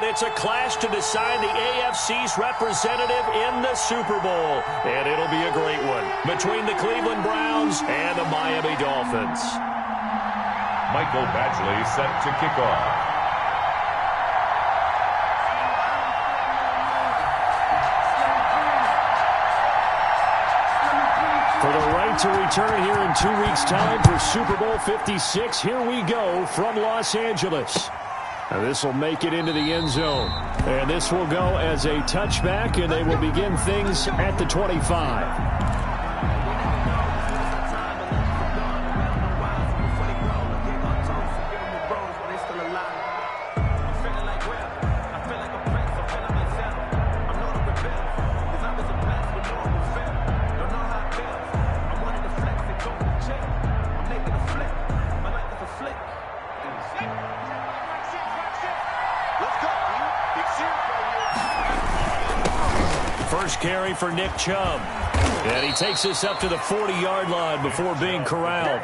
And it's a clash to decide the AFC's representative in the Super Bowl. And it'll be a great one between the Cleveland Browns and the Miami Dolphins. Michael Badgley set to kick off. For the right to return here in 2 weeks' time for Super Bowl 56, here we go from Los Angeles. Now this will make it into the end zone. And this will go as a touchback, and they will begin things at the 25. First carry for Nick Chubb. And he takes this up to the 40-yard line before being corralled.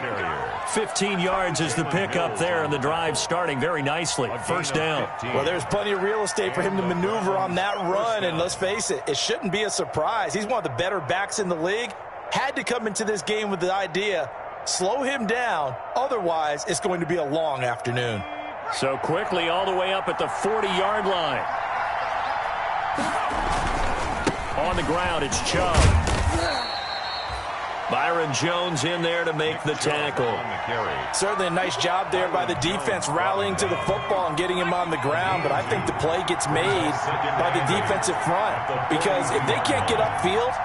15 yards is the pickup there, and the drive starting very nicely. First down. Well, there's plenty of real estate for him to maneuver on that run, and let's face it, it shouldn't be a surprise. He's one of the better backs in the league. Had to come into this game with the idea, slow him down, otherwise it's going to be a long afternoon. So quickly all the way up at the 40-yard line. On the ground, it's Chubb. Byron Jones in there to make the tackle. Certainly a nice job there by the defense rallying to the football and getting him on the ground, but I think the play gets made by the defensive front because if they can't get upfield,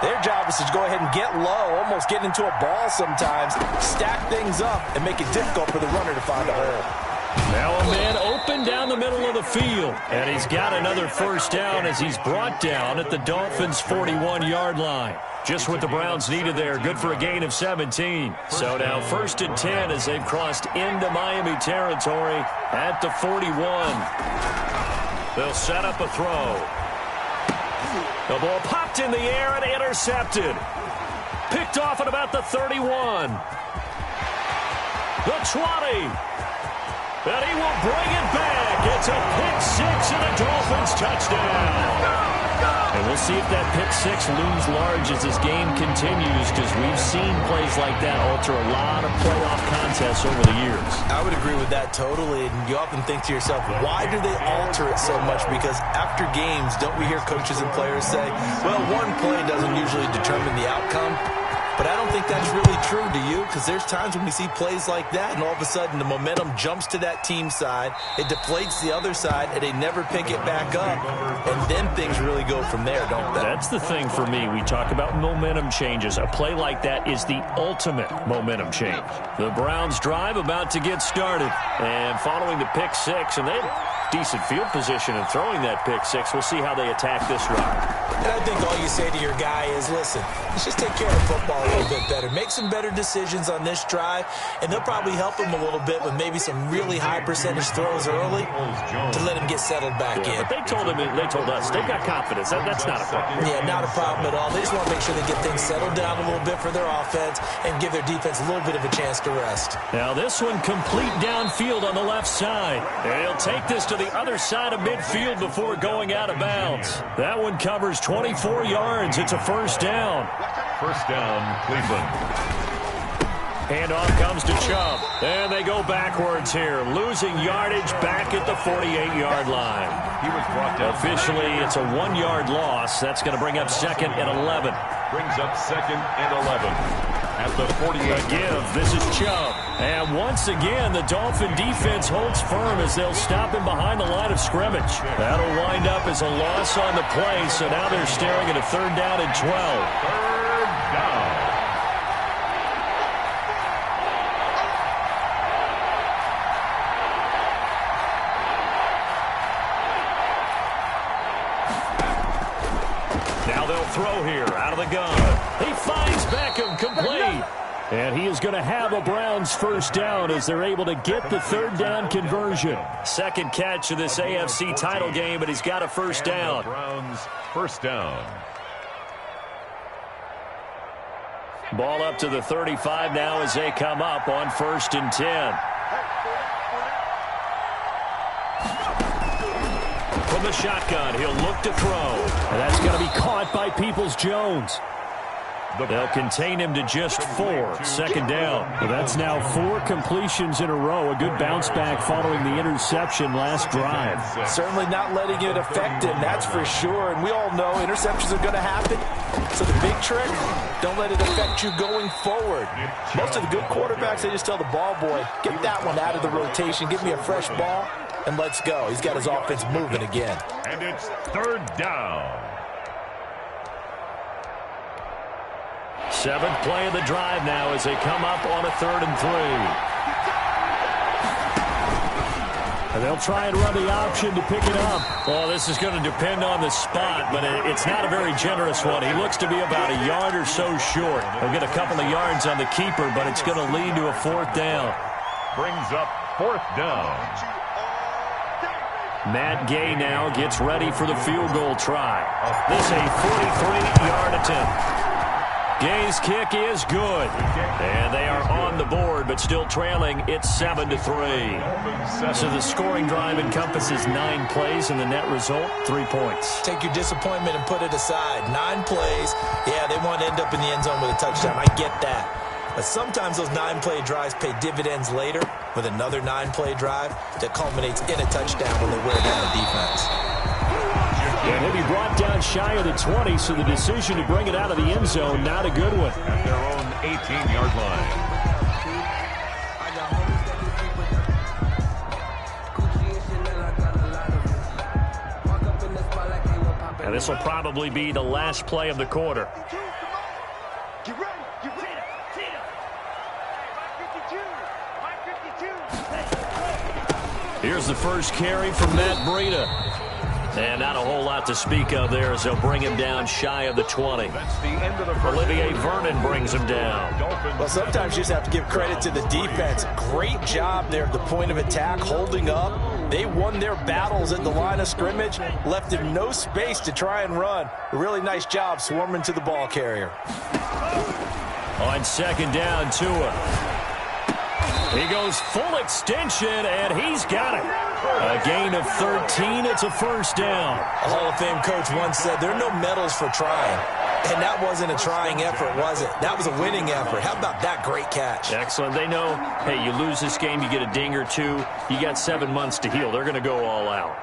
their job is to go ahead and get low, almost get into a ball sometimes, stack things up, and make it difficult for the runner to find a hole. Now a man open down the middle of the field. And he's got another first down as he's brought down at the Dolphins' 41-yard line. Just what the Browns needed there. Good for a gain of 17. So now 1st and 10 as they've crossed into Miami territory at the 41. They'll set up a throw. The ball popped in the air and intercepted. Picked off at about the 31. The 20. And he will bring it back. It's a pick-6 and a Dolphins touchdown. And we'll see if that pick-6 looms large as this game continues, because we've seen plays like that alter a lot of playoff contests over the years. I would agree with that totally. And you often think to yourself, why do they alter it so much? Because after games, don't we hear coaches and players say, well, one play doesn't usually determine the outcome? But I don't think that's really true, do you? Because there's times when we see plays like that, and all of a sudden the momentum jumps to that team side, it deflates the other side, and they never pick it back up. And then things really go from there, don't they? That's the thing for me. We talk about momentum changes. A play like that is the ultimate momentum change. The Browns drive about to get started. And following the pick-6, and they have decent field position in throwing that pick-6. We'll see how they attack this drive. And I think all you say to your guy is, listen, let's just take care of football a little bit better. Make some better decisions on this drive, and they'll probably help him a little bit with maybe some really high percentage throws early to let him get settled back in. But they told us, they've got confidence. That's not a problem. Yeah, not a problem at all. They just want to make sure they get things settled down a little bit for their offense and give their defense a little bit of a chance to rest. Now this one complete downfield on the left side. And he'll take this to the other side of midfield before going out of bounds. That one covers 24 yards. It's a first down. First down, Cleveland. Handoff comes to Chubb. And they go backwards here, losing yardage back at the 48-yard line. He was brought down. Officially, it's a 1-yard loss. That's going to bring up 2nd and 11. Brings up 2nd and 11. At the 48. Give. This is Chubb. And once again, the Dolphin defense holds firm as they'll stop him behind the line of scrimmage. That'll wind up as a loss on the play, so now they're staring at a 3rd down and 12. 3rd down. Now they'll throw here out of the gun. He finds Beckham complete. And he is going to have a Browns first down as they're able to get the 3rd down conversion. Second catch of this AFC title game, but he's got a first down. Browns first down. Ball up to the 35 now as they come up on 1st and 10. From the shotgun, he'll look to throw. And that's going to be caught by Peoples-Jones. They'll contain him to just 4. Second down. Well, that's now 4 completions in a row. A good bounce back following the interception last drive. Certainly not letting it affect him, that's for sure. And we all know interceptions are going to happen. So the big trick, don't let it affect you going forward. Most of the good quarterbacks, they just tell the ball boy, get that one out of the rotation, give me a fresh ball, and let's go. He's got his offense moving again. And it's third down. 7th play of the drive now as they come up on a 3rd and 3. And they'll try and run the option to pick it up. Well, this is going to depend on the spot, but it's not a very generous one. He looks to be about a yard or so short. They'll get a couple of yards on the keeper, but it's going to lead to a 4th down. Brings up 4th down. Matt Gay now gets ready for the field goal try. This is a 43-yard attempt. Gay's kick is good. And they are on the board, but still trailing. It's 7-3. So the scoring drive encompasses 9 plays, and the net result, 3 points. Take your disappointment and put it aside. 9 plays. Yeah, they want to end up in the end zone with a touchdown. I get that. But sometimes those 9-play drives pay dividends later with another 9-play drive that culminates in a touchdown when they wear down the defense. And he'll be brought down shy of the 20, so the decision to bring it out of the end zone, not a good one. At their own 18-yard line. And this will probably be the last play of the quarter. Here's the first carry from Matt Breida. And not a whole lot to speak of there as they'll bring him down shy of the 20. That's the end of the first. Olivier Vernon brings him down. Well, sometimes you just have to give credit to the defense. Great job there at the point of attack, holding up. They won their battles at the line of scrimmage, left him no space to try and run. A really nice job swarming to the ball carrier. On second down, Tua. He goes full extension, and he's got it. A gain of 13. It's a first down. A Hall of Fame coach once said, there are no medals for trying. And that wasn't a trying effort, was it? That was a winning effort. How about that great catch? Excellent. They know, hey, you lose this game, you get a ding or two. You got 7 months to heal. They're going to go all out.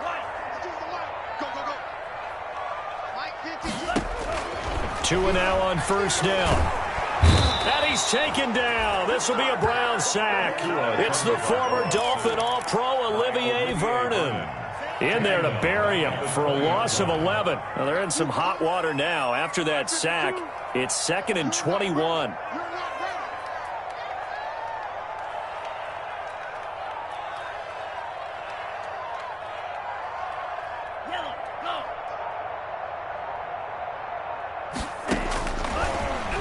Tua now on first down. And he's taken down. This will be a Brown sack. It's the former Dolphin All-Pro Olivier Vernon in there to bury him for a loss of 11. Now they're in some hot water now. After that sack, it's 2nd and 21.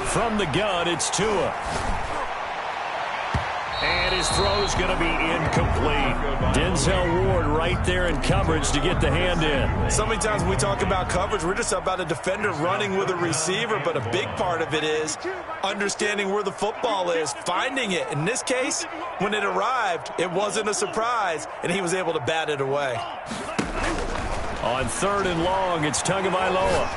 From the gun, it's Tua. And his throw's going to be incomplete. Denzel Ward right there in coverage to get the hand in. So many times when we talk about coverage, we're just about a defender running with a receiver, but a big part of it is understanding where the football is, finding it. In this case, when it arrived, it wasn't a surprise, and he was able to bat it away. On 3rd and long, it's Tagovailoa.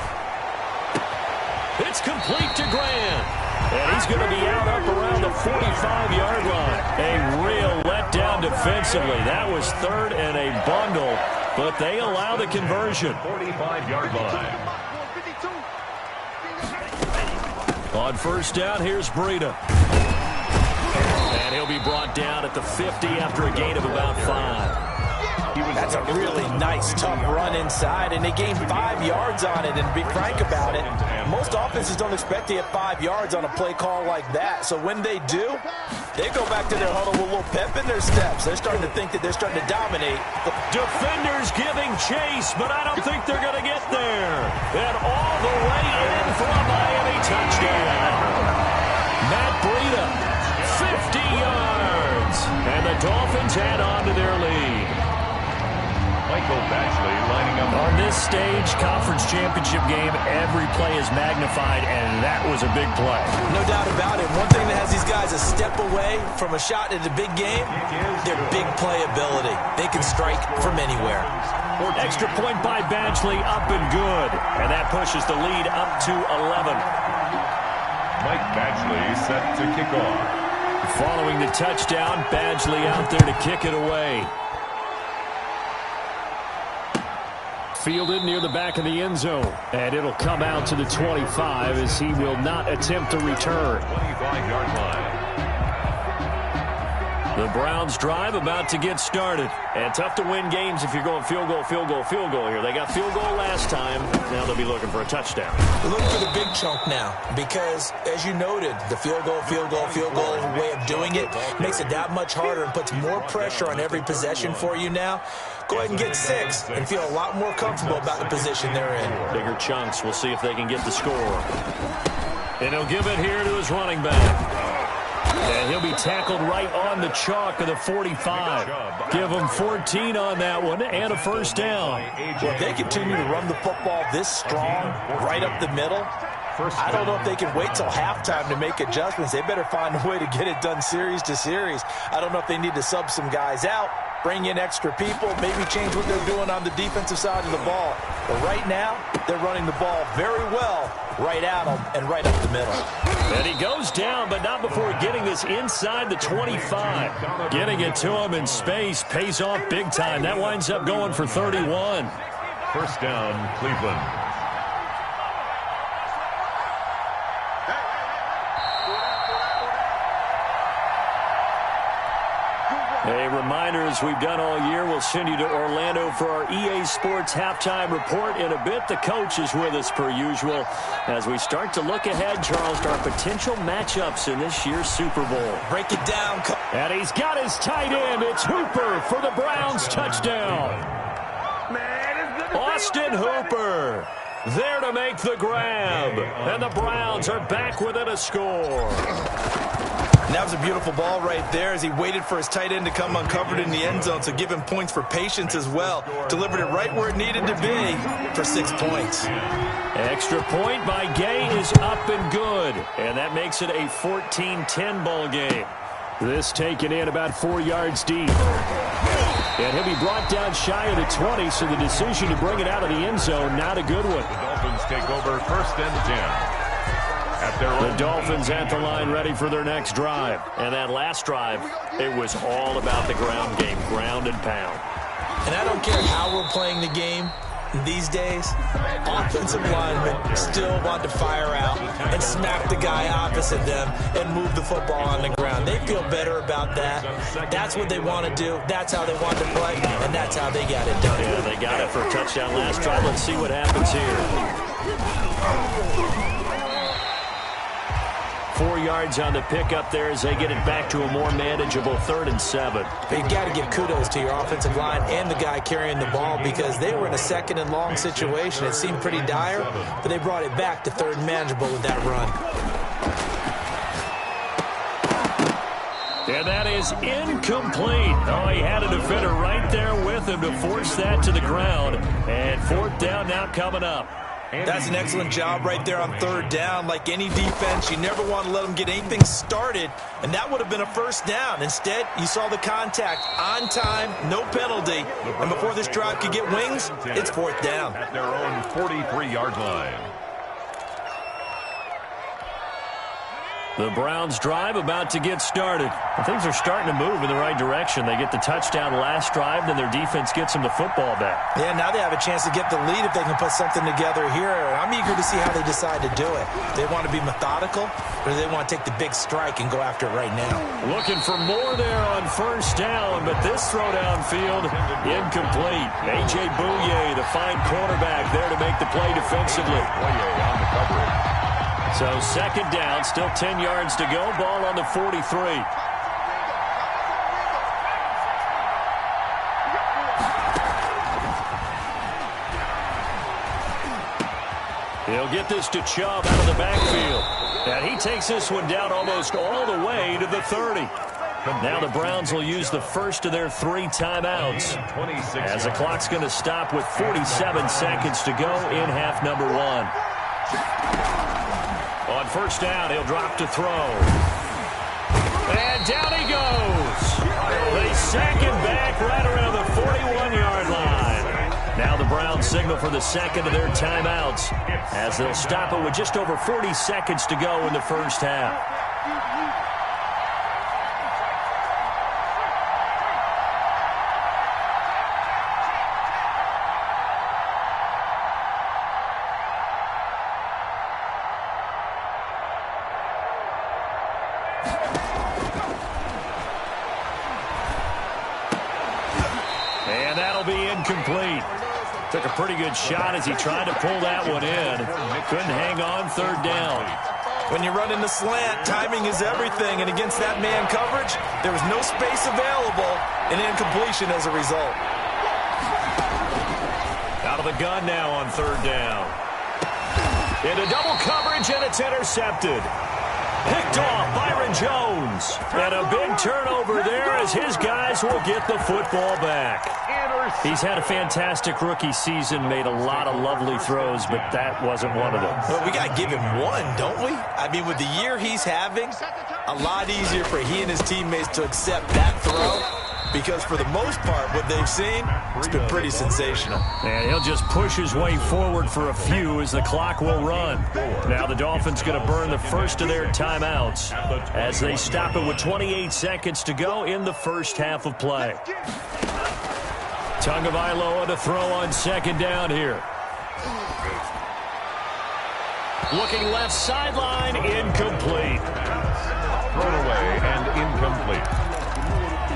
It's complete to Grant. And he's going to be out up around the 45-yard line. A real letdown defensively. That was 3rd and a bundle, but they allow the conversion. 45-yard line. On first down, here's Breida. And he'll be brought down at the 50 after a gain of about 5. That's a really nice, tough run inside, and they gained 5 yards on it. And to be frank about it, most offenses don't expect to get 5 yards on a play call like that. So when they do, they go back to their huddle with a little pep in their steps. They're starting to think that they're starting to dominate. Defenders giving chase, but I don't think they're going to get there. And all the way in for a Miami touchdown. Matt Breida, 50 yards. And the Dolphins add on to their lead. Michael Batchley lining up on this stage, conference championship game, every play is magnified, and that was a big play. No doubt about it. One thing that has these guys a step away from a shot in a big game, their big play ability. They can strike from anywhere. Extra point by Badgley, up and good. And that pushes the lead up to 11. Mike Badgley set to kick off. Following the touchdown, Badgley out there to kick it away. Fielded near the back of the end zone. And it'll come out to the 25 as he will not attempt to return. 25-yard line. The Browns drive about to get started. And tough to win games if you're going field goal, field goal, field goal here. They got field goal last time. Now they'll be looking for a touchdown. They're looking for the big chunk now because, as you noted, the field goal way of doing it makes it that much harder and puts more pressure on every possession for you now. Go ahead and get 6 and feel a lot more comfortable about the position they're in. Bigger chunks. We'll see if they can get the score. And he'll give it here to his running back. And he'll be tackled right on the chalk of the 45. Give him 14 on that one and a first down. Well, if they continue to run the football this strong, right up the middle, I don't know if they can wait till halftime to make adjustments. They better find a way to get it done series to series. I don't know if they need to sub some guys out, bring in extra people, maybe change what they're doing on the defensive side of the ball. But right now, they're running the ball very well right at them and right up the middle. And he goes down, but not before getting this inside the 25. Getting it to him in space pays off big time. That winds up going for 31. First down, Cleveland. A reminder, as we've done all year, we'll send you to Orlando for our EA Sports halftime report in a bit. The coach is with us per usual as we start to look ahead, Charles, to our potential matchups in this year's Super Bowl. Break it down. And he's got his tight end. It's Hooper for the Browns touchdown. Austin Hooper there to make the grab. And the Browns are back within a score. And that was a beautiful ball right there as he waited for his tight end to come uncovered in the end zone, so give him points for patience as well. Delivered it right where it needed to be for 6 points. Extra point by Gay is up and good, and that makes it a 14-10 ball game. This taken in about 4 yards deep. And he'll be brought down shy of the 20, so the decision to bring it out of the end zone, not a good one. The Dolphins take over first and 10. The Dolphins at the line ready for their next drive. And that last drive, it was all about the ground game, ground and pound. And I don't care how we're playing the game these days, offensive linemen still want to fire out and smack the guy opposite them and move the football on the ground. They feel better about that. That's what they want to do. That's how they want to play, and that's how they got it done. Yeah, they got it for a touchdown last drive. Let's see what happens here. 4 yards on the pickup there as they get it back to a more manageable 3rd and 7. You've got to give kudos to your offensive line and the guy carrying the ball because they were in a 2nd and long situation. It seemed pretty dire, but they brought it back to 3rd and manageable with that run. And that is incomplete. Oh, he had a defender right there with him to force that to the ground. And 4th down now coming up. That's an excellent job right there on 3rd down. Like any defense, you never want to let them get anything started, and that would have been a 1st down. Instead, you saw the contact on time, no penalty, and before this drive could get wings, it's 4th down. At their own 43-yard line. The Browns drive about to get started. Well, things are starting to move in the right direction. They get the touchdown last drive, then their defense gets them the football back. Yeah, now they have a chance to get the lead if they can put something together here. I'm eager to see how they decide to do it. Do they want to be methodical, or do they want to take the big strike and go after it right now? Looking for more there on 1st down, but this throw downfield, incomplete. A.J. Bouye, the fine cornerback, there to make the play defensively. Bouye on the coverage. So 2nd down, still 10 yards to go. Ball on the 43. He'll get this to Chubb out of the backfield. And he takes this one down almost all the way to the 30. Now the Browns will use the first of their 3 timeouts, as the clock's going to stop with 47 seconds to go in half number 1. On first down, he'll drop to throw. And down he goes. They sack him back right around the 41-yard line. Now the Browns signal for the second of their timeouts, as they'll stop it with just over 40 seconds to go in the first half. And that'll be incomplete. Took a pretty good shot as he tried to pull that one in. Couldn't hang on third down. When you run in the slant, timing is everything. And against that man coverage, there was no space available. An incompletion as a result. Out of the gun now on third down. Into double coverage, and it's intercepted. Picked off Byron Jones. And a big turnover there as his guys will get the football back. He's had a fantastic rookie season, made a lot of lovely throws, but that wasn't one of them. Well, we got to give him one, don't we? I mean, with the year he's having, a lot easier for he and his teammates to accept that throw, because for the most part, what they've seen, it's been pretty sensational. And he'll just push his way forward for a few as the clock will run. Now the Dolphins going to burn the first of their timeouts as they stop it with 28 seconds to go in the first half of play. Tagovailoa to throw on second down here. Looking left sideline, incomplete. Thrown away and incomplete.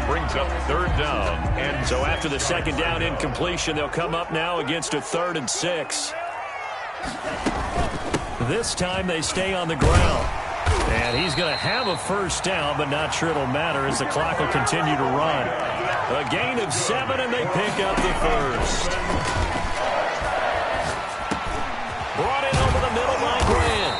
Brings up third down. And so after the second down incompletion, they'll come up now against a 3rd and 6. This time they stay on the ground. And he's going to have a first down, but not sure it'll matter as the clock will continue to run. A gain of 7, and they pick up the first. Brought in over the middle by Grant.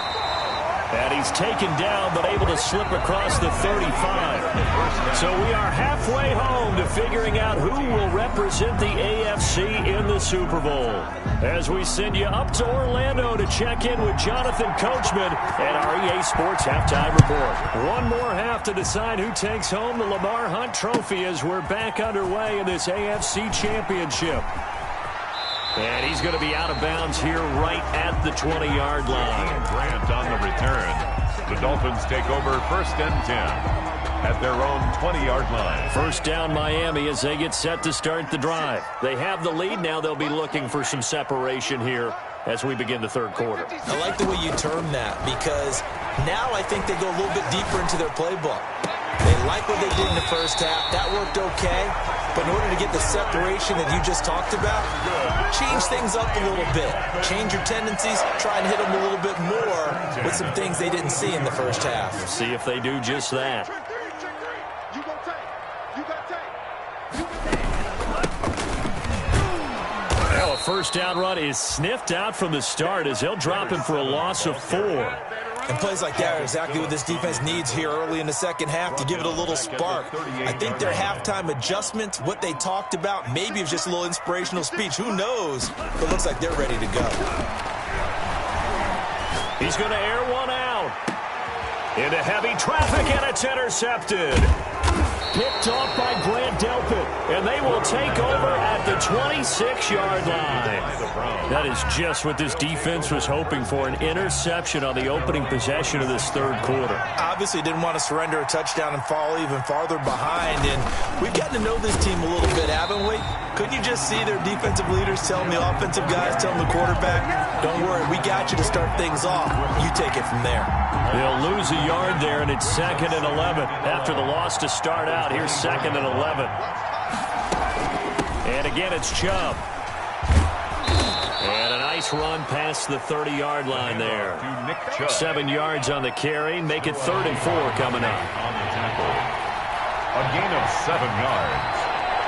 And he's taken down, but able to slip across the 35. So we are halfway home to figuring out who will represent the AFC in the Super Bowl. As we send you up to Orlando to check in with Jonathan Coachman and our EA Sports Halftime Report. One more half to decide who takes home the Lamar Hunt Trophy as we're back underway in this AFC Championship. And he's going to be out of bounds here right at the 20-yard line. Grant on the return. The Dolphins take over 1st and 10 at their own 20-yard line. First down Miami as they get set to start the drive. They have the lead. Now they'll be looking for some separation here as we begin the third quarter. I like the way you term that, because now I think they go a little bit deeper into their playbook. They like what they did in the first half. That worked okay. But in order to get the separation that you just talked about, change things up a little bit. Change your tendencies. Try and hit them a little bit more with some things they didn't see in the first half. See if they do just that. Well, a first down run is sniffed out from the start as they'll drop him for a loss of 4. And plays like that are exactly what this defense needs here early in the second half to give it a little spark. I think their halftime adjustments, what they talked about, maybe it was just a little inspirational speech. Who knows? But it looks like they're ready to go. He's going to air one out. Into heavy traffic, and it's intercepted. Picked off by Grant Delpit, and they will take over at the 26-yard line. That is just what this defense was hoping for, an interception on the opening possession of this third quarter. Obviously didn't want to surrender a touchdown and fall even farther behind, and we've gotten to know this team a little bit, haven't we? Couldn't you just see their defensive leaders telling the offensive guys, telling the quarterback, don't worry, we got you to start things off. You take it from there. They'll lose a yard there, and it's 2nd and 11 after the loss to start out. Here's 2nd and 11. And again, it's Chubb. And a nice run past the 30-yard line there. 7 yards on the carry. Make it 3rd and 4 coming up. On the tackle. A gain of 7 yards.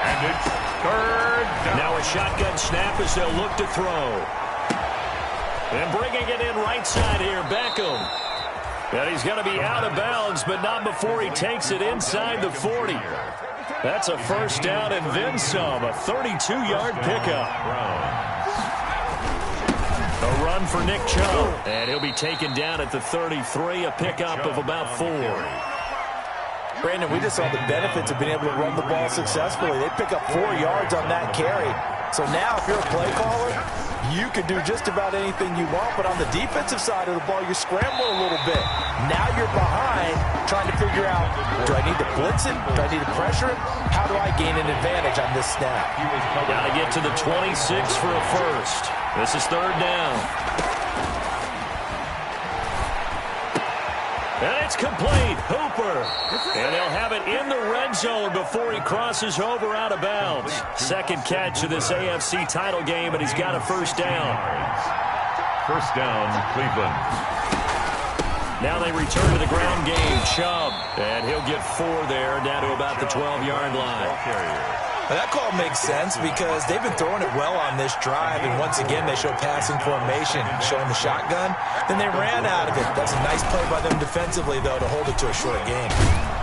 And it's 3rd down. Now a shotgun snap as they'll look to throw. And bringing it in right side here, Beckham. And he's going to be out of bounds, but not before he takes it inside the 40. That's a first down and then some, a 32-yard pickup. A run for Nick Chubb, and he'll be taken down at the 33, a pickup of about 4. Brandon, we just saw the benefits of being able to run the ball successfully. They pick up 4 yards on that carry. So now if you're a play caller, you can do just about anything you want, but on the defensive side of the ball, you're scrambling a little bit. Now you're behind trying to figure out, do I need to blitz him? Do I need to pressure him? How do I gain an advantage on this snap? Got to get to the 26 for a first. This is third down. And it's complete. Hooper. And they'll have it in the red zone before he crosses over out of bounds. Second catch of this AFC title game, and he's got a first down. First down, Cleveland. Now they return to the ground game. Chubb. And he'll get 4 there, down to about the 12-yard line. Well, that call makes sense because they've been throwing it well on this drive, and once again they show passing formation, showing the shotgun. Then they ran out of it. That's a nice play by them defensively, though, to hold it to a short game.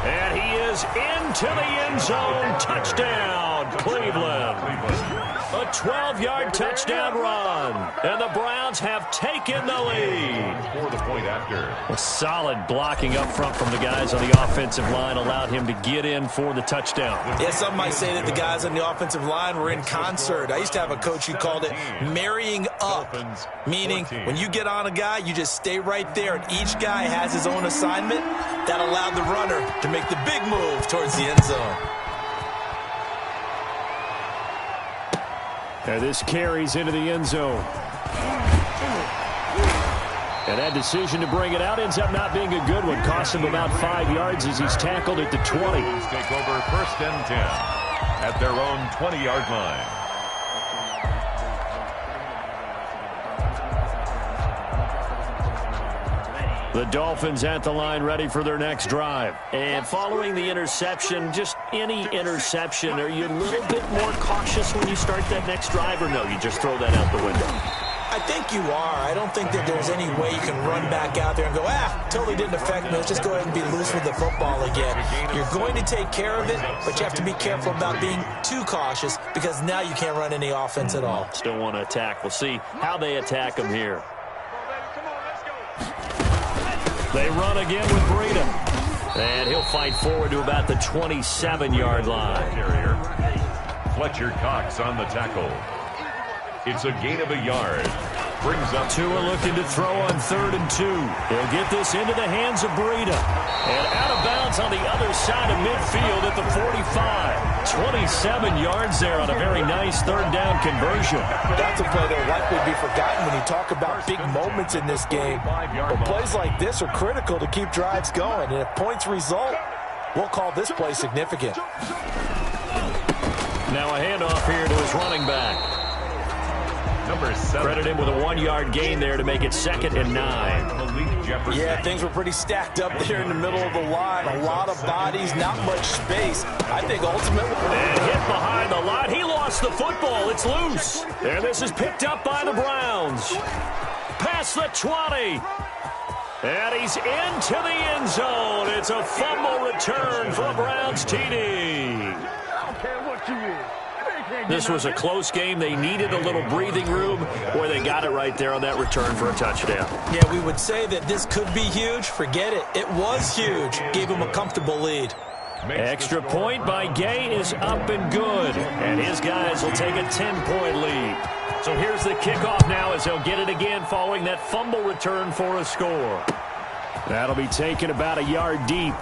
And he is into the end zone. Touchdown, Cleveland. A 12-yard touchdown run. And the Browns have taken the lead. For the point after. A solid blocking up front from the guys on the offensive line allowed him to get in for the touchdown. Yeah, some might say that the guys on the offensive line were in concert. I used to have a coach who called it marrying up, meaning when you get on a guy, you just stay right there, and each guy has his own assignment. That allowed the runner to make the big move towards the end zone. And this carries into the end zone. And that decision to bring it out ends up not being a good one. Cost him about 5 yards as he's tackled at the 20. Take over first and 10 at their own 20-yard line. The Dolphins at the line ready for their next drive. And following the interception, just any interception, are you a little bit more cautious when you start that next drive, or no, you just throw that out the window? I think you are. I don't think that there's any way you can run back out there and go, totally didn't affect me. Let's just go ahead and be loose with the football again. You're going to take care of it, but you have to be careful about being too cautious because now you can't run any offense at all. Still want to attack. We'll see how they attack them here. They run again with Breida. And he'll fight forward to about the 27-yard line. Fletcher Cox on the tackle. It's a gain of a yard. Brings up Tua looking to throw on 3rd and 2. He'll get this into the hands of Breida. And out of bounds on the other side of midfield at the 45. 27 yards there on a very nice third down conversion. That's a play that will likely be forgotten when you talk about big moments in this game. But plays like this are critical to keep drives going. And if points result, we'll call this play significant. Now a handoff here to his running back. number 7. Credit him with a 1-yard gain there to make it 2nd and 9. Yeah, things were pretty stacked up there in the middle of the line. A lot of bodies, not much space. I think ultimately... And hit behind the line. He lost the football. It's loose. And this is picked up by the Browns. Past the 20. And he's into the end zone. It's a fumble return for a Browns TD. I don't care what you is. This was a close game. They needed a little breathing room, where they got it right there on that return for a touchdown. Yeah, we would say that this could be huge. Forget it. It was huge. Gave him a comfortable lead. Extra point by Gay is up and good. And his guys will take a 10-point lead. So here's the kickoff now as they'll get it again following that fumble return for a score. That'll be taken about a yard deep.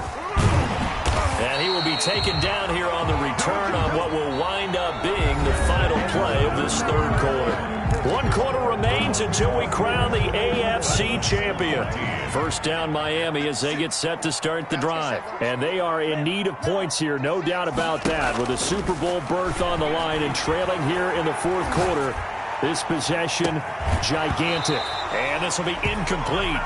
And he will be taken down here on the return on what will wind up being the final play of this third quarter. 1 quarter remains until we crown the AFC champion. First down Miami as they get set to start the drive. And they are in need of points here, no doubt about that. With a Super Bowl berth on the line and trailing here in the fourth quarter. This possession, gigantic. And this will be incomplete.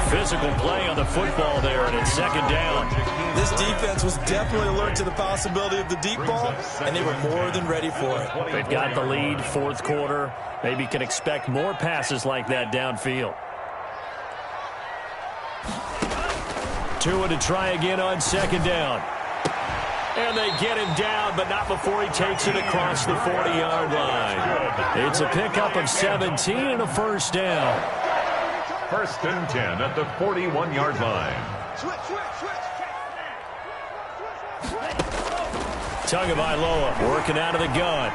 Physical play on the football there, and it's second down. This defense was definitely alert to the possibility of the deep ball, and they were more than ready for it. They've got the lead, fourth quarter. Maybe can expect more passes like that downfield. Tua to try again on second down. And they get him down, but not before he takes it across the 40-yard line. It's a pickup of 17 and a first down. First and 10 at the 41-yard line. Tagovailoa working out of the gun.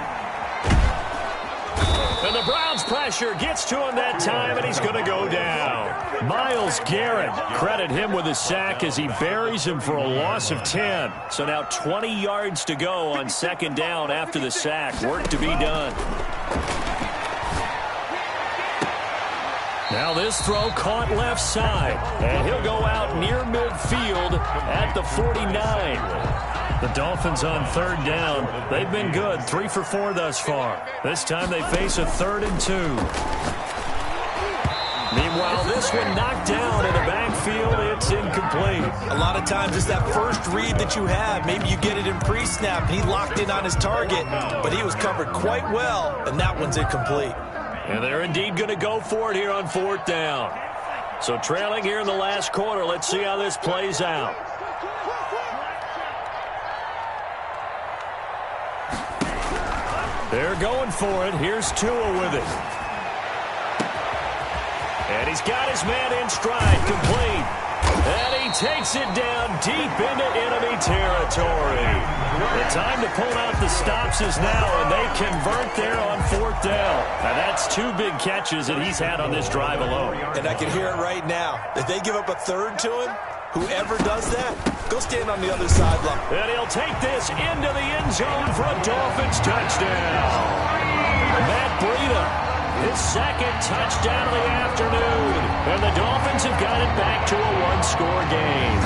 And the Browns pressure gets to him that time, and he's going to go down. Myles Garrett, credit him with a sack as he buries him for a loss of 10. So now 20 yards to go on second down after the sack. Work to be done. Now this throw caught left side, and he'll go out near midfield at the 49. The Dolphins on third down. They've been good, 3 for 4 thus far. This time they face a 3rd and 2. Meanwhile, this one knocked down in the backfield. It's incomplete. A lot of times it's that first read that you have. Maybe you get it in pre-snap, and he locked in on his target, but he was covered quite well, and that one's incomplete. And they're indeed going to go for it here on 4th down. So trailing here in the last quarter, let's see how this plays out. They're going for it. Here's Tua with it. And he's got his man in stride, complete. And he takes it down deep into enemy territory. The time to pull out the stops is now, and they convert there on 4th down. Now that's 2 big catches that he's had on this drive alone. And I can hear it right now. If they give up a 3rd to him, whoever does that, go stand on the other sideline. And he'll take this into the end zone for a Dolphins touchdown. Matt Breida, his 2nd touchdown of the afternoon. And the Dolphins have got it back to a 1-score game.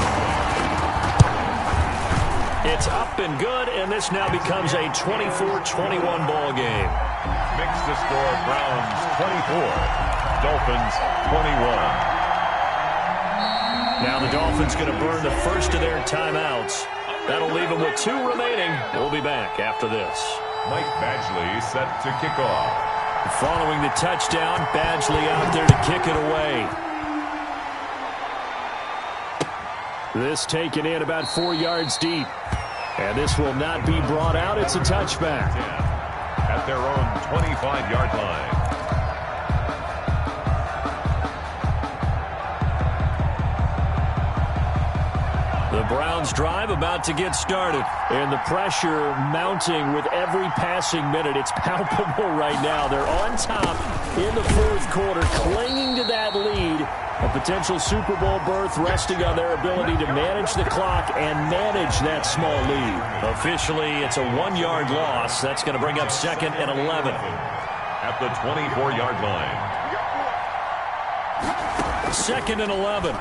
It's up and good, and this now becomes a 24-21 ball game. Mix the score, Browns 24, Dolphins 21. Now the Dolphins going to burn the first of their timeouts. That'll leave them with 2 remaining. We'll be back after this. Mike Badgley set to kick off. Following the touchdown, Badgley out there to kick it away. This taken in about 4 yards deep. And this will not be brought out. It's a touchback. At their own 25-yard line. The Browns drive about to get started, and the pressure mounting with every passing minute. It's palpable right now. They're on top in the 4th quarter, clinging to that lead. A potential Super Bowl berth resting on their ability to manage the clock and manage that small lead. Officially, it's a 1-yard loss. That's going to bring up 2nd and 11. At the 24-yard line. 2nd and 11.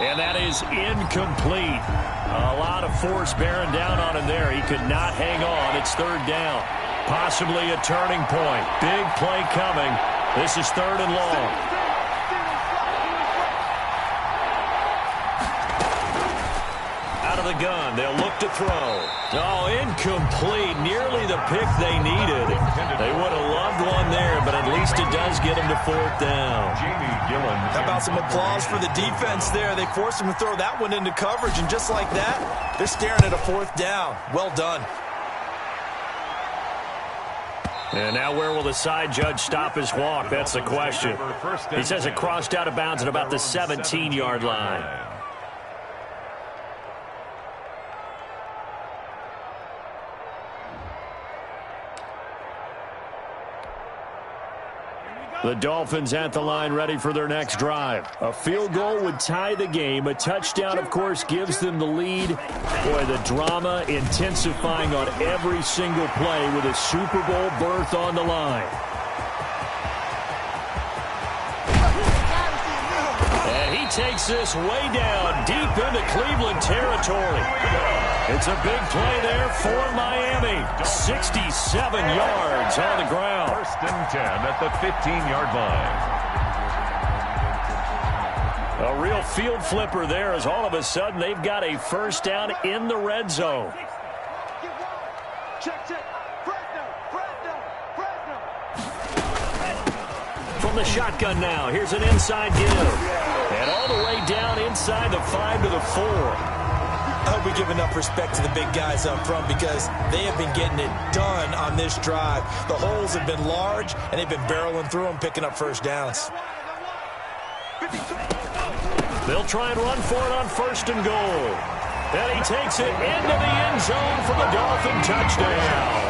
And that is incomplete. A lot of force bearing down on him there. He could not hang on. It's 3rd down. Possibly a turning point. Big play coming. This is 3rd and long. Out of the gun. They'll look to throw. Oh, incomplete. Nearly the pick they needed. They would have loved one there, but at least it does get them to 4th down. How about some applause for the defense there? They forced him to throw that one into coverage, and just like that, they're staring at a 4th down. Well done. And now where will the side judge stop his walk? That's the question. He says it crossed out of bounds at about the 17-yard line. The Dolphins at the line ready for their next drive. A field goal would tie the game. A touchdown, of course, gives them the lead. Boy, the drama intensifying on every single play with a Super Bowl berth on the line. And he takes this way down, deep into Cleveland territory. It's a big play there for Miami. 67 yards on the ground. 1st and 10 at the 15-yard line. A real field flipper there as all of a sudden they've got a 1st down in the red zone. From the the shotgun now. Here's an inside give. And all the way down inside the 5 to the 4. I hope we give enough respect to the big guys up front because they have been getting it done on this drive. The holes have been large, and they've been barreling through them, picking up first downs. They'll try and run for it on 1st and goal. And he takes it into the end zone for the Dolphin touchdown.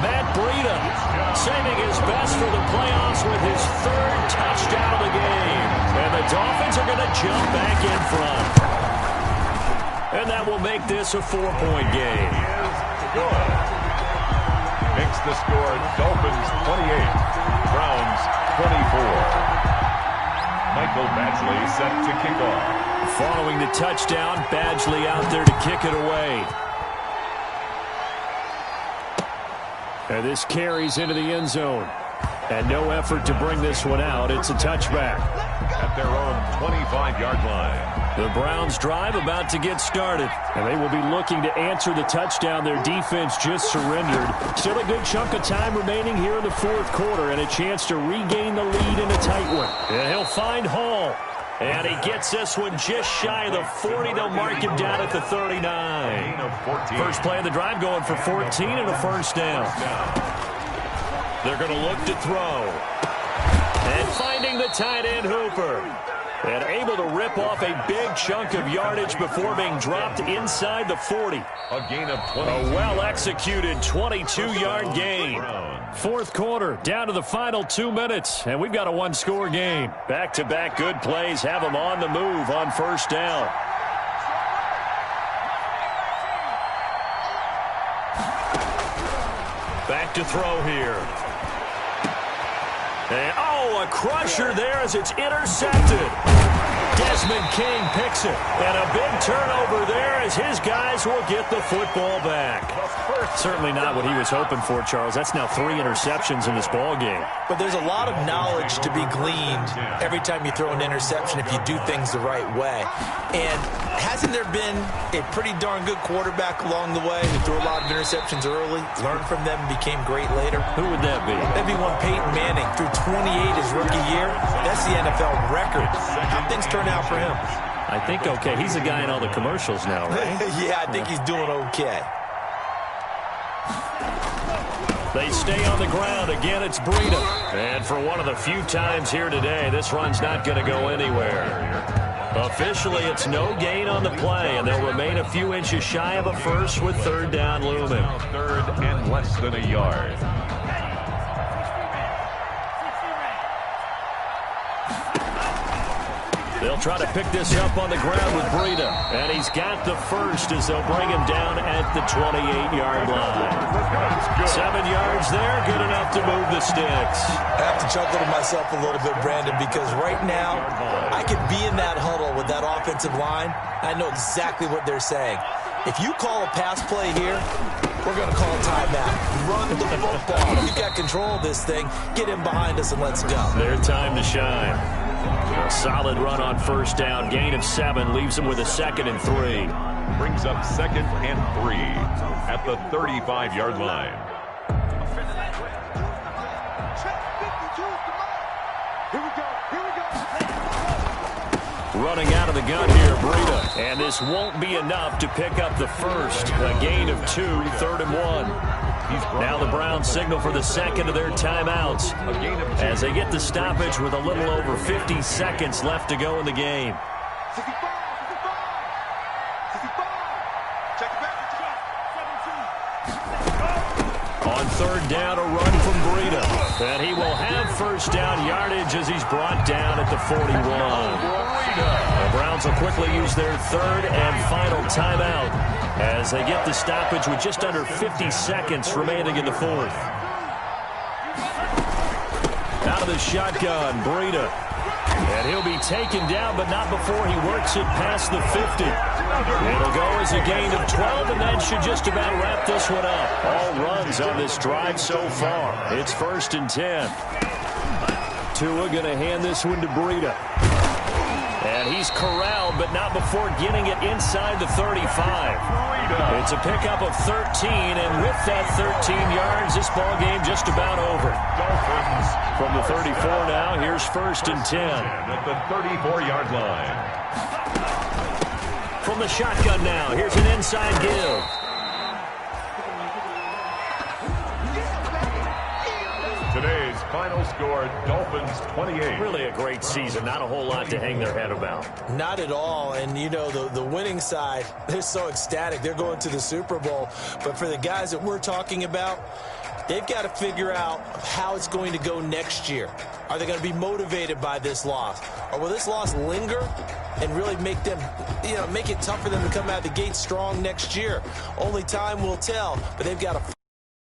Matt Breida saving his best for the playoffs with his 3rd touchdown of the game. And the Dolphins are going to jump back in front. And that will make this a 4-point game. Good. Makes the score Dolphins 28, Browns 24. Michael Badgley set to kick off. Following the touchdown, Badgley out there to kick it away. And this carries into the end zone. And no effort to bring this one out. It's a touchback. At their own 25-yard line. The Browns drive about to get started. And they will be looking to answer the touchdown their defense just surrendered. Still a good chunk of time remaining here in the 4th quarter and a chance to regain the lead in a tight one. And he'll find Hall. And he gets this one just shy of the 40. They'll mark him down at the 39. First play of the drive going for 14 and a first down. They're going to look to throw. And finding the tight end Hooper. And able to rip off a big chunk of yardage before being dropped inside the 40. A gain of 20. A well-executed 22-yard gain. 4th quarter, down to the final 2 minutes. And we've got a one-score game. Back-to-back good plays have them on the move on 1st down. Back to throw here. And, a crusher there as it's intercepted. Desmond King picks it. And a big turnover there as his guys will get the football back. Certainly not what he was hoping for, Charles. That's now 3 interceptions in this ball game. But there's a lot of knowledge to be gleaned every time you throw an interception if you do things the right way. And hasn't there been a pretty darn good quarterback along the way who threw a lot of interceptions early, learned from them, and became great later? Who would that be? That'd be one Peyton Manning. Threw 28 his rookie year. That's the NFL record. How things turn out for him? I think okay. He's a guy in all the commercials now, right? Yeah, I think he's doing okay. They stay on the ground. Again, it's Breida. And for one of the few times here today, this run's not going to go anywhere. Officially, it's no gain on the play, and they'll remain a few inches shy of a first with 3rd down looming. 3rd and less than a yard. They'll try to pick this up on the ground with Breida. And he's got the first as they'll bring him down at the 28-yard line. 7 yards there, good enough to move the sticks. I have to chuckle to myself a little bit, Brandon, because right now I could be in that huddle with that offensive line. I know exactly what they're saying. If you call a pass play here, we're going to call a timeout. Run the football. You've got control of this thing. Get in behind us and let's go. Their time to shine. A solid run on 1st down. Gain of 7 leaves them with a 2nd and 3. Brings up 2nd and 3 at the 35-yard line. Running out of the gun here, Breida. And this won't be enough to pick up the first. A gain of 2, 3rd and 1. Now the Browns signal for the 2nd of their timeouts as they get the stoppage with a little over 50 seconds left to go in the game. On 3rd down, a run from Breida. And he will have 1st down yardage as he's brought down at the 41. The Browns will quickly use their 3rd and final timeout as they get the stoppage with just under 50 seconds remaining in the 4th. Out of the shotgun, Breida. And he'll be taken down, but not before he works it past the 50. It'll go as a gain of 12, and that should just about wrap this one up. All runs on this drive so far. It's 1st and 10. Tua going to hand this one to Breida. And he's corralled, but not before getting it inside the 35. It's a pickup of 13, and with that 13 yards, this ball game just about over. Dolphins From the 34 now, here's 1st and 10. at the 34-yard line. From the shotgun now, here's an inside give. Today's final score, Dolphins 28. Really a great season. Not a whole lot to hang their head about. Not at all. And, you know, the winning side, they're so ecstatic. They're going to the Super Bowl. But for the guys that we're talking about, they've got to figure out how it's going to go next year. Are they going to be motivated by this loss? Or will this loss linger and really make them, make it tough for them to come out of the gate strong next year? Only time will tell. But they've got to